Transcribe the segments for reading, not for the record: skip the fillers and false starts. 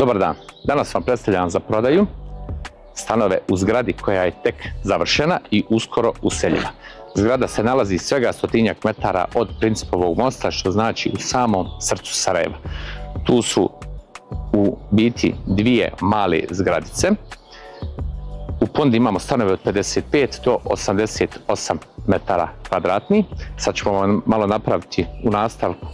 Dobar dan, danas vam predstavljam za prodaju stanove u zgradi koja je tek završena i uskoro useljiva. Zgrada se nalazi svega 100 metara od Principovog mosta, što znači u samom srcu Sarajeva. Tu su u biti dvije male zgradice. U ponudi imamo stanove od 55 do 88 metara kvadratni. Sad ćemo vam malo napraviti u nastavku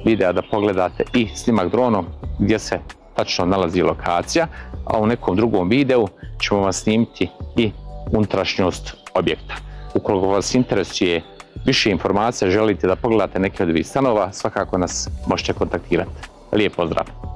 videa da pogledate i snimak dronom gdje se tačno nalazi lokacija, a u nekom drugom videu ćemo vam snimiti i unutrašnjost objekta. Ukoliko vas interesuje više informacija, želite da pogledate neke od ovih stanova, svakako nas možete kontaktirati. Lijep pozdrav!